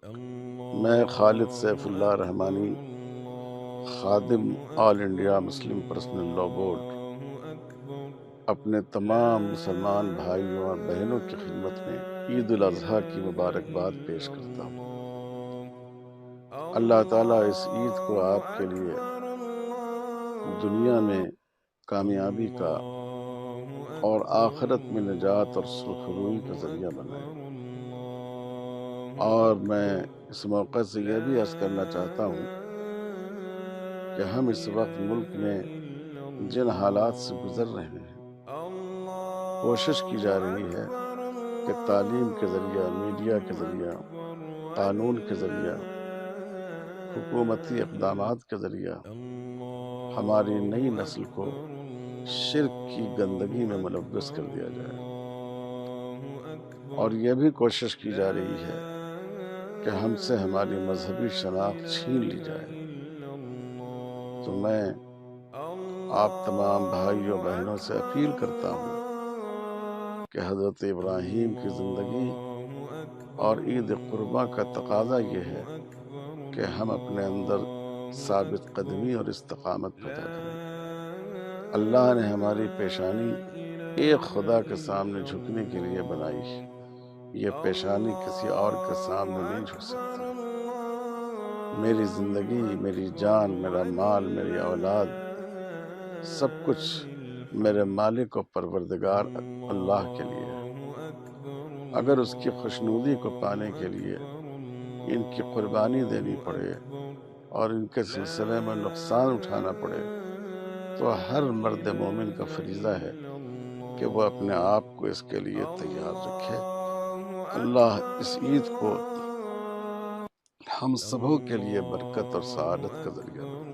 میں خالد سیف اللہ رحمانی، خادم all India Muslim personal law board, اپنے تمام مسلمان بھائیوں اور بہنوں کی خدمت میں عید الاضحیٰ کی مبارکباد پیش کرتا ہوں۔ اللہ تعالیٰ اس عید کو آپ کے لیے دنیا میں کامیابی کا اور آخرت میں نجات اور سرخروئی کا ذریعہ بنائے۔ اور میں اس موقع سے یہ بھی عرض کرنا چاہتا ہوں کہ ہم اس وقت ملک میں جن حالات سے گزر رہے ہیں، کوشش کی جا رہی ہے کہ تعلیم کے ذریعہ، میڈیا کے ذریعہ، قانون کے ذریعہ، حکومتی اقدامات کے ذریعہ ہماری نئی نسل کو شرک کی گندگی میں ملوث کر دیا جائے، اور یہ بھی کوشش کی جا رہی ہے کہ ہم سے ہماری مذہبی شناخت چھین لی جائے۔ تو میں آپ تمام بھائیوں بہنوں سے اپیل کرتا ہوں کہ حضرت ابراہیم کی زندگی اور عید قرباں کا تقاضا یہ ہے کہ ہم اپنے اندر ثابت قدمی اور استقامت پیدا کریں۔ اللہ نے ہماری پیشانی ایک خدا کے سامنے جھکنے کے لیے بنائی ہے، یہ پیشانی کسی اور کے سامنے نہیں جھک سکتی۔ میری زندگی، میری جان، میرا مال، میری اولاد، سب کچھ میرے مالک و پروردگار اللہ کے لیے ہے۔ اگر اس کی خوشنودی کو پانے کے لیے ان کی قربانی دینی پڑے اور ان کے سلسلے میں نقصان اٹھانا پڑے، تو ہر مرد مومن کا فریضہ ہے کہ وہ اپنے آپ کو اس کے لیے تیار رکھے۔ اللہ اس عید کو ہم سبوں کے لیے برکت اور سعادت کا ذریعہ بنائے۔